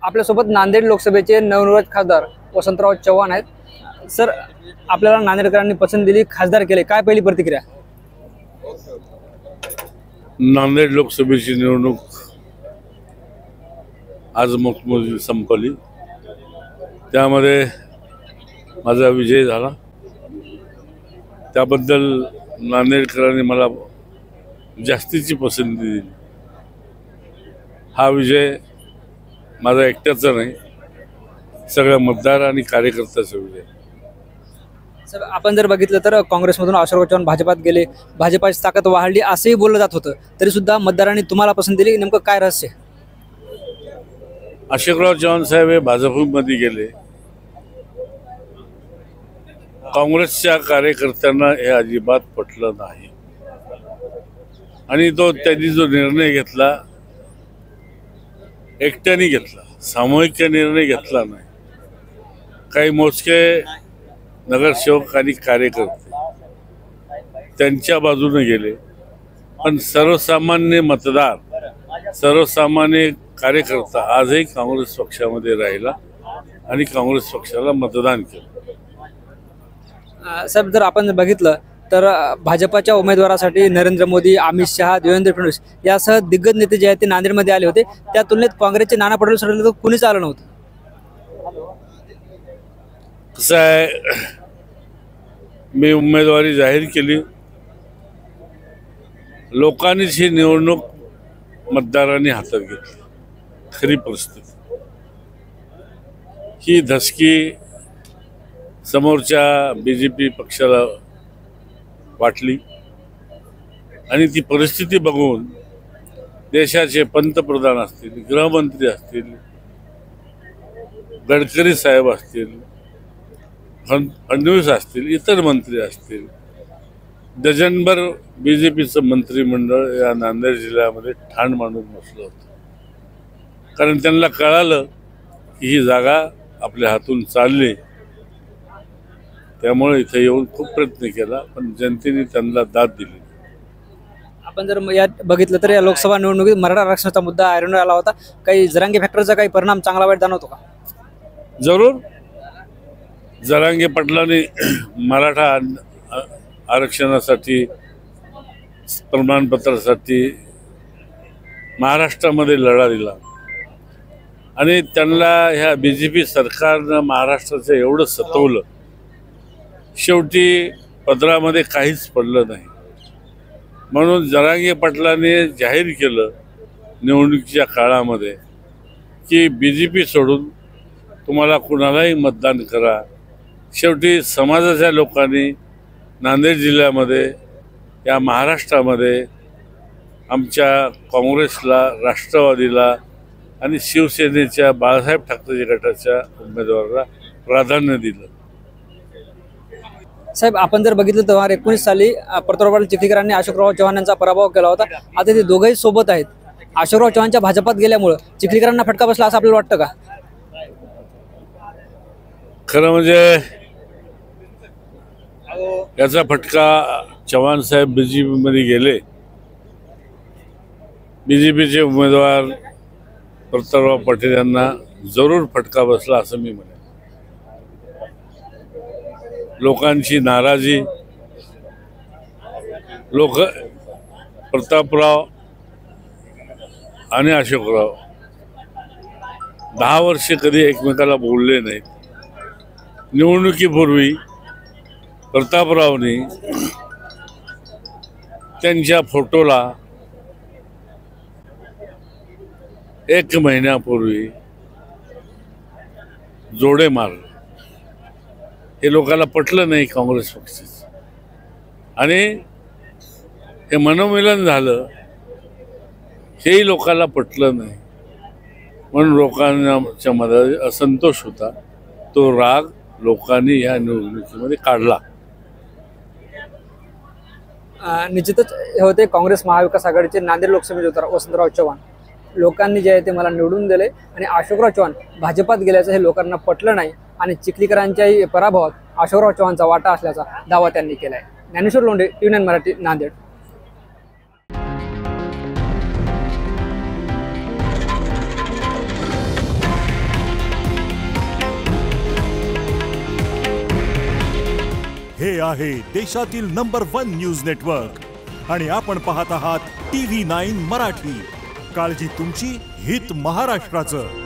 आपल्यासोबत नांदेड लोकसभेचे नवनिर्वाचित खासदार वसंतराव चव्हाण आहेत। सर, आपल्याला नांदेडकरांनी पसंत दिली, खासदार केले, काय पहिली प्रतिक्रिया? नांदेड लोकसभेची निवडणूक आज मतमोजणी संपली, त्यामध्ये माझा विजय झाला। त्याबद्दल नांदेडकरांनी मला जास्तीची पसंती दिली। हा विजय माझा एकट्याचा नाही, सगळ्या मतदार आणि कार्यकर्त्याचा विजय। सर, आपण जर बघितलं तर काँग्रेसमधून अशोकराव चव्हाण भाजपात गेले, भाजपाची ताकद वाढली असंही बोललं जात होतं, तरी सुद्धा मतदारांनी तुम्हाला पसंत दिली, नेमकं काय रहस्य? अशोकराव चव्हाण साहेब हे भाजपमध्ये गेले, काँग्रेसच्या कार्यकर्त्यांना हे अजिबात पटलं नाही आणि त्यांनी जो निर्णय घेतला एकट्याने घेतला, सामूहिक निर्णय घेतला नाही। काही मोजके नगरसेवक आणि कार्यकर्ते त्यांच्या बाजूने गेले, पण सर्वसामान्य मतदार, सर्वसामान्य कार्यकर्ता आजही काँग्रेस पक्षामध्ये राहिला आणि काँग्रेस पक्षाला मतदान केलं। साहेब, जर आपण बघितलं तर भाजपाच्या उमेदवारासाठी नरेंद्र मोदी, अमित शहा, देवेंद्र फडणवीस यासह दिग्गज नेते जे आहेत ते नांदेडमध्ये आले होते। त्या तुलनेत काँग्रेसचे नाना पटोले सोडले तर कुणीच आलं नव्हतं। कसं आहे, मी उमेदवारी जाहीर केली, लोकांनीच ही निवडणूक मतदारांनी हातात घेतली। खरी परिस्थिती ही धसकी समोरच्या बीजेपी पक्षाला वाटली आणि ती परिस्थिती बघून देशाचे पंतप्रधान असतील, गृहमंत्री असतील, गडकरी साहेब असतील, फडणवीस असतील, इतर मंत्री असतील, डझनभर बीजेपीचं मंत्रिमंडळ या नांदेड जिल्ह्यामध्ये ठाण मांडून बसलं होतं। कारण त्यांना कळालं की ही जागा आपल्या हातून चालली, त्यामुळे इथे येऊन खूप प्रयत्न केला, पण जनतेने त्यांना दाद दिली। आपण जर यात बघितलं तर या लोकसभा निवडणुकीत मराठा आरक्षणाचा मुद्दा ऐरणीवर आला होता, काही जरांगे फॅक्टरचा काही परिणाम चांगला वाईट जाणवतो का? जरूर, जरांगे पाटलांनी मराठा आरक्षणासाठी, प्रमाणपत्रासाठी महाराष्ट्रामध्ये लढा दिला आणि त्यांना ह्या बीजेपी सरकारनं महाराष्ट्राचं एवढं सतवलं, शेवटी पदरामध्ये काहीच पडलं नाही। म्हणून जरांगे पाटलांनी जाहीर केलं निवडणुकीच्या काळामध्ये की बीजेपी सोडून तुम्हाला कुणालाही मतदान करा। शेवटी समाजाच्या लोकांनी नांदेड जिल्ह्यामध्ये, या महाराष्ट्रामध्ये आमच्या काँग्रेसला, राष्ट्रवादीला आणि शिवसेनेच्या बाळासाहेब ठाकरे गटाच्या उमेदवाराला प्राधान्य दिलं। साहेब, आपण जर बघितलं तर 2019 साली प्रतापराव चिखलीकरांनी अशोकराव चव्हाण यांचा पराभव केला होता। आता ते दोघंही सोबत आहेत। अशोकराव चव्हाणच्या भाजपात गेल्यामुळे चिखलीकरांना फटका बसला असं आपल्याला वाटतं का? खरं म्हणजे याचा फटका चव्हाण साहेब बीजेपी मध्ये गेले, बीजेपीचे उमेदवार प्रतापराव पाटील यांना जरूर फटका बसला असं मी म्हणेन। लोकांची नाराजी, लोक प्रतापराव आणि अशोकराव 10 वर्ष कधी एकमेकाला बोलले नाहीत। निवडणुकीपूर्वी प्रतापरावनी त्यांच्या फोटोला 1 महिन्यापूर्वी जोडे मारले। हे लोकांना पटलं नाही काँग्रेस पक्षाचं आणि हे मनोमिलन झालं, हेही लोकांना पटलं नाही। म्हणून लोकांच्या मध्ये असंतोष होता, तो राग लोकांनी या निवडणुकीमध्ये काढला। निश्चितच हे होते काँग्रेस महाविकास आघाडीचे नांदेड लोकसभेचे उमेदवार वसंतराव चव्हाण। लोकांनी जे आहे ते मला निवडून दिले आणि अशोकराव चव्हाण भाजपात गेल्याचं हे लोकांना पटलं नाही आणि चिखलीकरांच्याही पराभवात अशोकराव चव्हाणचा वाटा असल्याचा दावा त्यांनी केलाय। ज्ञानेश्वर लोंढे, टी9 मराठी, नांदेड। हे आहे देशातील नंबर 1 न्यूज नेटवर्क आणि आपण पाहत आहात TV9 मराठी. काळजी तुमची, हित महाराष्ट्राचं.